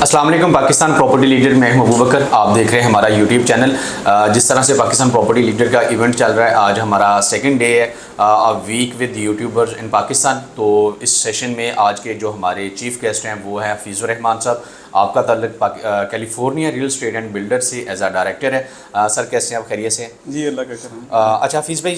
अस्सलाम वालेकुम। Pakistan property leader में हूं अबू बकर। आप देख रहे हैं हमारा यूट्यूब चैनल। जिस तरह से पाकिस्तान प्रॉपर्टी लीडर का इवेंट चल रहा है, आज हमारा सेकंड डे है अ वीक विद यूट्यूबर्स इन पाकिस्तान। तो इस सेशन में आज के जो हमारे चीफ गेस्ट हैं वो हैं हफीज़ुर रहमान साहब। आपका ताल्लुक California real estate and builder से एज आ डायरेक्टर है। सर कैसे हैं आप? खैरियत से? जी, अल्लाह का करम। अच्छा हफीज़ भाई,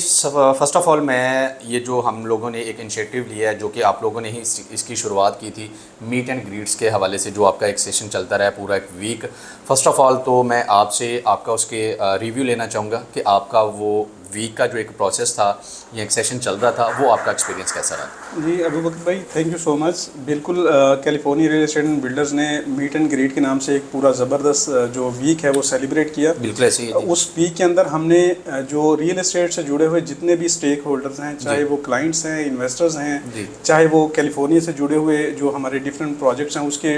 फ़र्स्ट ऑफ़ ऑल मैं ये जो हम लोगों ने एक इनिशिएटिव लिया है, जो कि आप लोगों ने ही इसकी शुरुआत की थी, मीट एंड ग्रीट्स के हवाले से जो आपका एक सेशन चलता रहा पूरा एक वीक। फ़र्स्ट ऑफ़ ऑल तो मैं आपसे आपका उसके रिव्यू लेना चाहूँगा कि आपका वो वीक का जो एक प्रोसेस था या एक सेशन चल रहा था, वो आपका एक्सपीरियंस कैसा रहा? जी अबू बकर भाई, थैंक यू सो मच। बिल्कुल California real estate and builders ने मीट एंड ग्रीट के नाम से एक पूरा ज़बरदस्त जो वीक है वो सेलिब्रेट किया। बिल्कुल ऐसे ही है जी। उस वीक के अंदर हमने जो रियल एस्टेट से जुड़े हुए जितने भी स्टेक होल्डर्स हैं, चाहे वो क्लाइंट्स हैं, इन्वेस्टर्स हैं, चाहे वो कैलिफोर्निया से जुड़े हुए जो हमारे डिफरेंट प्रोजेक्ट्स हैं उसके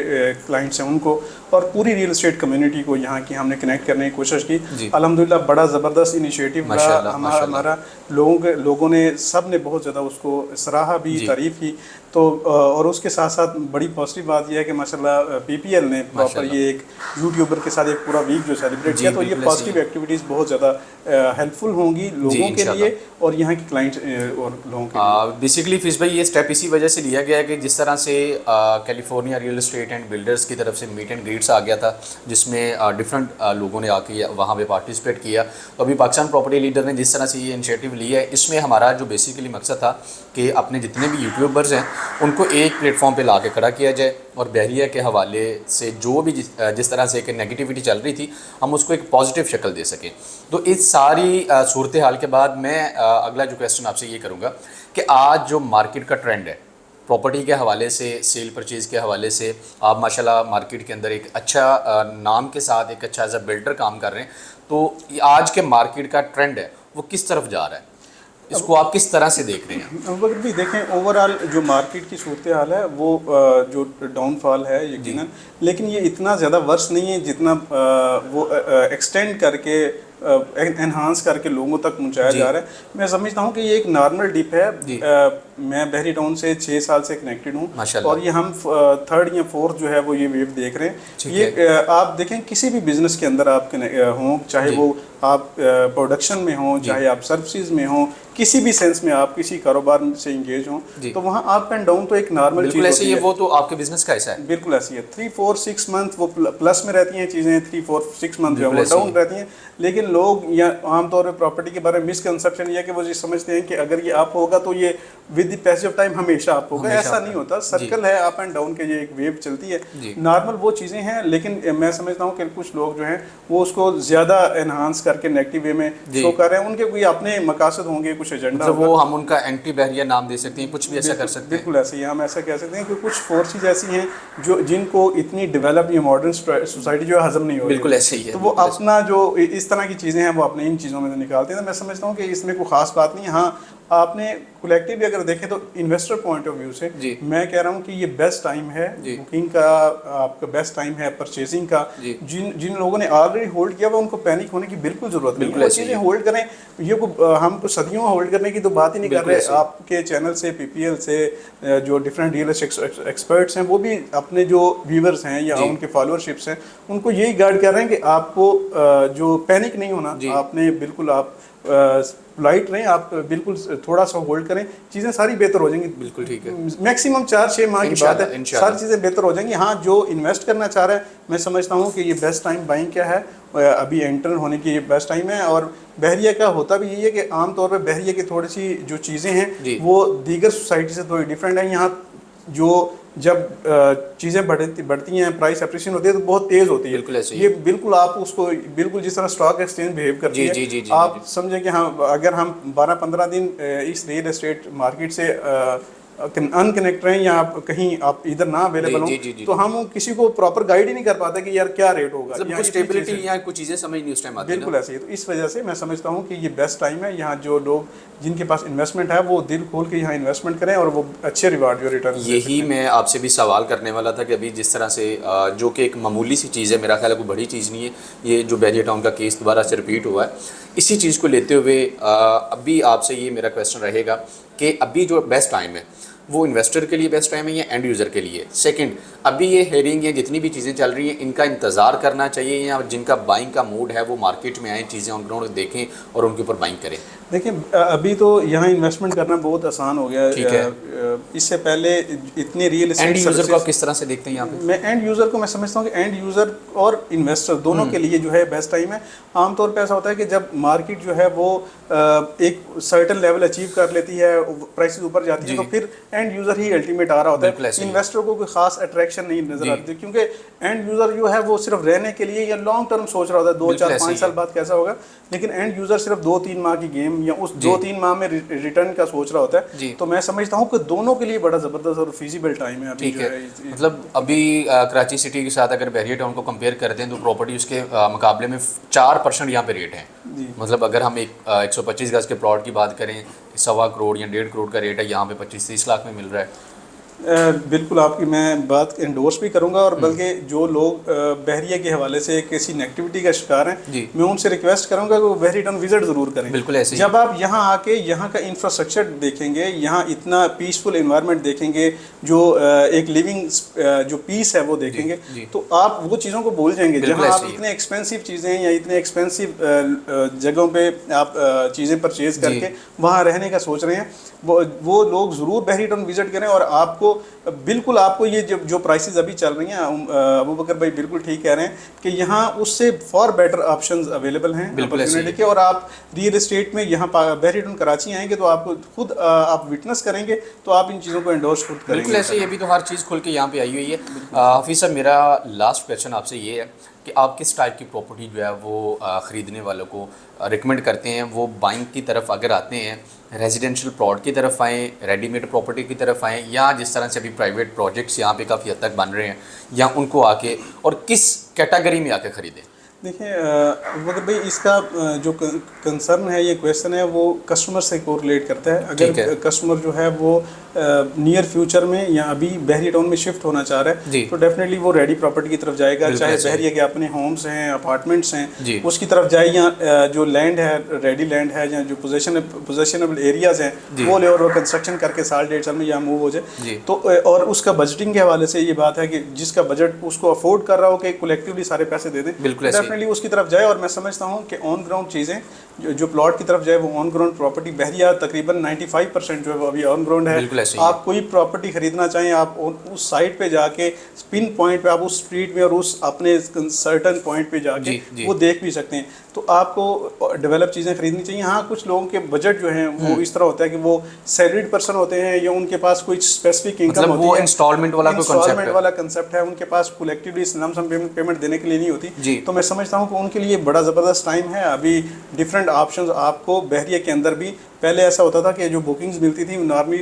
क्लाइंट्स हैं, उनको और पूरी रियल एस्टेट कम्युनिटी को यहाँ की हमने कनेक्ट करने की कोशिश की। अल्हम्दुलिल्लाह बड़ा ज़बरदस्त इनिशिएटिव रहा हमारा। लोगों ने सब ने बहुत ज़्यादा उसको सराहा भी, तारीफ़ की। तो और उसके साथ साथ बड़ी पॉजिटिव बात यह है कि माशाल्लाह पीपीएल ने प्रॉपर ये एक यूट्यूबर के साथ एक पूरा वीक जो सेलिब्रेट किया, तो ये पॉजिटिव एक्टिविटीज़ बहुत ज़्यादा हेल्पफुल होंगी लोगों के लिए और यहाँ के क्लाइंट्स और लोगों के लिए। बेसिकली फिज भाई, ये स्टेप इसी वजह से लिया गया है कि जिस तरह से California real estate and builders की तरफ से मीट एंड ग्रीट्स आ गया था, जिसमें डिफरेंट लोगों ने आके वहाँ पे पार्टिसिपेट किया। तो अभी पाकिस्तान प्रॉपर्टी लीडर ने जिस तरह से ये इनिशिएटिव लिया है, इसमें हमारा जो बेसिकली मकसद था कि अपने जितने भी यूट्यूबर्स हैं उनको एक प्लेटफॉर्म पे ला के खड़ा किया जाए और बहरिया के हवाले से जो भी जिस तरह से एक नेगेटिविटी चल रही थी, हम उसको एक पॉजिटिव शक्ल दे सकें। तो इस सारी सूरत हाल के बाद मैं अगला जो क्वेश्चन आपसे ये करूँगा कि आज जो मार्केट का ट्रेंड है प्रॉपर्टी के हवाले से, सेल परचेज़ के हवाले से, आप माशाल्लाह मार्केट के अंदर एक अच्छा नाम के साथ एक अच्छा एज अ बिल्डर काम कर रहे हैं। तो आज के मार्केट का ट्रेंड है वो किस तरफ जा रहा है, इसको आप किस तरह से देख रहे हैं? अगर भी देखें ओवरऑल जो मार्केट की सूरत हाल है वो जो डाउनफॉल है यकीनन, लेकिन ये इतना ज़्यादा वर्स नहीं है जितना वो एक्सटेंड करके एनहांस करके लोगों तक पहुँचाया जा रहा है। मैं समझता हूँ कि ये एक नॉर्मल डिप है। मैं बहरी टाउन से 6 साल से कनेक्टेड हूँ और ये हम थर्ड या फोर्थ जो है वो ये वेव देख रहे हैं। ये आप देखें किसी भी बिजनेस के अंदर आप हों, चाहे वो आप प्रोडक्शन में हों, चाहे आप सर्विसेज में हों, किसी भी सेंस में आप किसी कारोबार से इंगेज हों, तो वहाँ अप एंड डाउन तो एक नॉर्मल चीज़ होती है। वो तो आपके बिजनेस का ऐसा है। बिल्कुल ऐसी है। 3-4-6 मंथ वो प्लस में रहती हैं चीज़ें, 3-4-6 मंथ जो है वो डाउन रहती हैं। लेकिन लोग या आमतौर पर प्रॉपर्टी के बारे में मिसकंसेप्शन ये है कि वो ये समझते हैं कि अगर ये अप होगा तो ये with the passage of time हमेशा अप होगा। ऐसा नहीं होता। सर्कल है अप एंड डाउन के, ये एक वेव चलती है। नॉर्मल वो चीज़ें हैं, लेकिन मैं समझता हूँ कि कुछ लोग जो हैं वो उसको ज़्यादा एनहांस करके नेगेटिव वे में शो कर रहे हैं। उनके कोई अपने मकासद होंगे, कुछ एजेंडा होगा। वो हम उनका एंटी बहरिया नाम दे सकते हैं, कुछ भी ऐसा कर सकते हैं। बिल्कुल ऐसे ही हम ऐसा कह सकते हैं कि कुछ फोर्सेज ऐसी हैं जो जिनको इतनी डेवलप या मॉडर्न सोसाइटी जो है हजम नहीं हो रही। बिल्कुल ऐसे ही है। तो वो अपना जो इस तरह की चीज़ें हैं वो अपने इन चीज़ों में निकालते हैं। तो मैं समझता हूँ कि इसमें कोई ख़ास बात नहीं है। हाँ, आपने कलेक्टिवली अगर देखें तो इन्वेस्टर पॉइंट ऑफ व्यू से मैं कह रहा हूँ कि ये बेस्ट टाइम है बुकिंग का, आपका बेस्ट टाइम है परचेजिंग का। जिन लोगों ने ऑलरेडी होल्ड किया हुआ उनको पैनिक होने की बिल्कुल जरूरत नहीं है। चीज़ें होल्ड करें, ये हम तो सदियों होल्ड करने की तो बात ही नहीं कर रहे। आपके चैनल से, पीपीएल से जो डिफरेंट रियल एस्टेट एक्सपर्ट्स हैं वो भी अपने जो व्यूवर्स हैं या उनके फॉलोअरशिप्स हैं उनको यही गाइड कर रहे हैं कि आपको जो पैनिक नहीं होना, आपने बिल्कुल आप लाइट रहें, आप बिल्कुल थोड़ा सा होल्ड करें, चीज़ें सारी बेहतर हो जाएंगी। बिल्कुल ठीक है। मैक्सिमम 4-6 माह की बात है, सारी चीज़ें बेहतर हो जाएंगी। हाँ, जो इन्वेस्ट करना चाह रहा है, मैं समझता हूँ कि ये बेस्ट टाइम बाइंग क्या है, अभी एंटर होने की ये बेस्ट टाइम है। और बहरिया का होता भी यही है कि आमतौर पर बहरिया की थोड़ी सी जो चीज़ें हैं वो दीगर सोसाइटी से थोड़ी डिफरेंट है। यहाँ जो जब चीज़ें बढ़ती हैं, प्राइस अप्रिशिएशन होती है तो बहुत तेज़ होती है। ये बिल्कुल आप उसको बिल्कुल जिस तरह स्टॉक एक्सचेंज बिहेव करती है, आप समझें कि हाँ, अगर हम 12-15 दिन इस रियल एस्टेट मार्केट से अनकनेक्ट रहें या आप कहीं आप इधर ना अवेलेबल हो, तो हम किसी को प्रॉपर गाइड ही नहीं कर पाते कि यार क्या रेट होगा, कुछ स्टेबिलिटी या कुछ चीज़ें समझ नहीं उस टाइम आती। बिल्कुल ऐसे ही। तो इस वजह से मैं समझता हूँ कि ये बेस्ट टाइम है। यहाँ जो लोग जिनके पास इन्वेस्टमेंट है वो दिल खोल के यहाँ इन्वेस्टमेंट करें और वो अच्छे रिवार्ड जो रिटर्न। यही मैं आपसे भी सवाल करने वाला था कि अभी जिस तरह से जो कि एक मामूली सी चीज़ है, मेरा ख्याल है कोई बड़ी चीज़ नहीं है, ये जो बहरिया टाउन का केस दोबारा से रिपीट हुआ है, इसी चीज़ को लेते हुए अभी आपसे ये मेरा क्वेश्चन रहेगा कि अभी जो बेस्ट टाइम है वो इन्वेस्टर के लिए बेस्ट टाइम है या एंड यूज़र के लिए? सेकंड, अभी ये हेयरिंग या जितनी भी चीज़ें चल रही हैं इनका इंतज़ार करना चाहिए या जिनका बाइंग का मूड है वो मार्केट में आए, चीज़ें ऑन ग्राउंड देखें और उनके ऊपर बाइंग करें? देखिए अभी तो यहाँ इन्वेस्टमेंट करना बहुत आसान हो गया। ठीक है। इससे पहले इतने रियल एंड एस्टेट यूज़र को आप किस तरह से देखते हैं यहाँ पे? मैं एंड यूज़र को मैं समझता हूँ कि एंड यूज़र और इन्वेस्टर दोनों के लिए जो है बेस्ट टाइम है। आमतौर पे ऐसा होता है कि जब मार्केट जो है वो एक सर्टेन लेवल अचीव कर लेती है, प्राइसेस ऊपर जाती है, तो फिर एंड यूज़र ही अल्टीमेट आ रहा होता है। इन्वेस्टर को कोई खास अट्रैक्शन नहीं नजर आती, क्योंकि एंड यूज़र जो है वो सिर्फ रहने के लिए या लॉन्ग टर्म सोच रहा होता है 2-4-5 साल बाद कैसा होगा, लेकिन एंड यूज़र सिर्फ 2-3 माह की गेम या उस 2-3 माह में रिटर्न का सोच रहा होता है। तो मैं समझता हूँ कि दोनों के लिए बड़ा ज़बरदस्त और फिजिबल टाइम है अभी। ठीक है, मतलब अभी कराची सिटी के साथ अगर बहरिया टाउन को कंपेयर करते हैं तो प्रॉपर्टी उसके मुकाबले में 4% यहाँ पे रेट है। मतलब अगर हम एक 125 गज के प्लॉट की बात करें, 1.25 करोड़ या 1.5 करोड़ का रेट है, यहाँ पे 25-30 लाख में मिल रहा है। बिल्कुल आपकी मैं बात एंडोर्स भी करूंगा, और बल्कि जो लोग बहरिया के हवाले से किसी नेगेटिविटी का शिकार हैं, मैं उनसे रिक्वेस्ट करूंगा कि वो बहरी टाउन विजिट ज़रूर करें। बिल्कुल ऐसे ही। जब आप यहाँ आके यहाँ का इंफ्रास्ट्रक्चर देखेंगे, यहाँ इतना पीसफुल इन्वायरमेंट देखेंगे, जो एक लिविंग जो पीस है वो देखेंगे, तो आप वो चीज़ों को भूल जाएंगे। जहाँ आप इतने एक्सपेंसिव चीज़ें या इतने एक्सपेंसिव जगहों पे आप चीज़ें परचेज करके वहाँ रहने का सोच रहे हैं, वो लोग ज़रूर बहरी टाउन विजिट करें। और आपको बिल्कुल आपको ये जो प्राइसेस अभी चल रही हैं, अबू बकर भाई बिल्कुल ठीक कह रहे हैं कि यहाँ उससे फॉर बेटर ऑप्शंस अवेलेबल हैं अपॉर्चुनिटी के। और आप रियल एस्टेट में यहाँ बहरी टाउन कराची आएंगे तो आपको खुद आप विटनेस करेंगे, तो आप इन चीज़ों को एंडोर्स खुद करेंगे। बिल्कुल ऐसे ही, अभी तो हर चीज़ खुल के यहाँ पे आई हुई है। हाफिज़ साहब, मेरा लास्ट क्वेश्चन आपसे ये है कि आप किस टाइप की प्रॉपर्टी जो है वो ख़रीदने वालों को रिकमेंड करते हैं? वो बाइंग की तरफ अगर आते हैं, रेजिडेंशियल प्लॉट की तरफ आएँ, रेडीमेड प्रॉपर्टी की तरफ आएँ, या जिस तरह से अभी प्राइवेट प्रोजेक्ट्स यहाँ पे काफ़ी हद तक बन रहे हैं, या उनको आके और किस कैटेगरी में आके ख़रीदें? देखिए मगर भाई इसका जो कंसर्न है, ये क्वेश्चन है, वो कस्टमर से कोरिलेट करता है। अगर कस्टमर जो है वो नियर फ्यूचर में या अभी बहरी टाउन में शिफ्ट होना चाह रहा है, तो डेफिनेटली वो रेडी प्रॉपर्टी की तरफ जाएगा। चाहे बहरिया के अपने होम्स हैं, अपार्टमेंट्स हैं, उसकी तरफ जाए, या जो लैंड है, रेडी लैंड है, या जो पोजेशनेबल एरियाज हैं, वो ले और वो कंस्ट्रक्शन करके 1.5 साल में यहाँ मूव हो जाए। तो और उसका बजटिंग के हवाले से ये बात है कि जिसका बजट उसको अफोर्ड कर रहा हो कि कलेक्टिवली सारे पैसे दे दें, डेफिनेटली उसकी तरफ जाए। और मैं समझता हूँ कि ऑन ग्राउंड चीज़ें जो प्लॉट की तरफ जाए, वो ऑन ग्राउंड प्रॉपर्टी बहरिया तकरीबन 95% जो है वो अभी ऑन ग्राउंड है। आप कोई प्रॉपर्टी खरीदना चाहें, आप उस साइट पे जाके पिन पॉइंट पे, आप उस स्ट्रीट में और उस अपने सर्टन पॉइंट पे जाके वो देख भी सकते हैं। तो आपको डेवलप चीज़ें खरीदनी चाहिए। हाँ, कुछ लोगों के बजट जो हैं वो इस तरह होता है कि वो सैलरीड पर्सन होते हैं, या उनके पास कोई स्पेसिफिक इनकम होती है, वो इंस्टॉलमेंट वाला कंसेप्ट है, उनके पास कलेक्टिवली लमसम पेमेंट देने के लिए नहीं होती। तो मैं समझता हूँ कि उनके लिए बड़ा ज़बरदस्त टाइम है अभी। डिफरेंट ऑप्शंस आपको बहरिया के अंदर भी, पहले ऐसा होता था कि जो बुकिंग्स मिलती थी नॉर्मली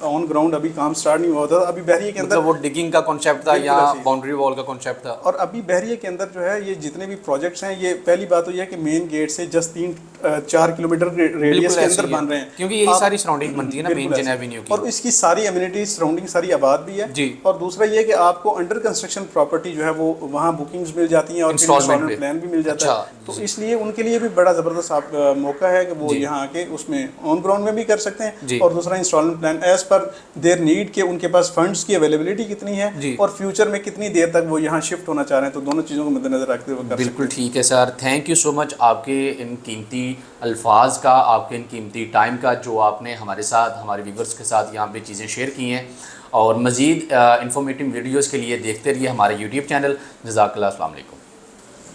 ऑन ग्राउंड अभी काम स्टार्ट नहीं हुआ होता था। अभी बहरिया के अंदर वो डिगिंग का कॉन्सेप्ट था या बाउंड्री वॉल का कॉन्सेप्ट था। और अभी बहरिया के अंदर जो है ये जितने भी प्रोजेक्ट्स हैं, ये पहली बात तो ये है कि मेन गेट से जस्ट 3-4 किलोमीटर रेडियस के अंदर बन रहे हैं, क्योंकि यही सारी सराउंडिंग बनती है ना मेन जन एवेन्यू की, और इसकी सारी एमिनिटीज सराउंडिंग सारी आबाद भी है। और दूसरा ये है कि आपको अंडर कंस्ट्रक्शन प्रॉपर्टी जो है वो वहाँ बुकिंग्स मिल जाती हैं और इंस्टॉलमेंट प्लान भी मिल जाता है। तो इसलिए उनके लिए भी बड़ा ज़बरदस्त मौका है कि वो यहाँ आके उसमें ऑन ग्राउंड में भी कर सकते हैं, और दूसरा installment plan as per their need के उनके पास फंड्स की अवेलेबिलिटी कितनी है और फ्यूचर में कितनी देर तक वो यहाँ शिफ्ट होना चाह रहे हैं, तो दोनों चीज़ों को मद्देनजर रखते हुए। बिल्कुल ठीक है sir, thank you so much आपके इन कीमती अल्फाज का, आपके इन कीमती टाइम का, जो आपने हमारे साथ, हमारे व्यूवर्स के साथ यहाँ पे चीज़ें शेयर की हैं। और मज़ीद इंफॉर्मेटिव वीडियोज़ के लिए देखते रहिए हमारे यूट्यूब चैनल। जज़ाकल्लाह, अस्सलाम वालेकुम।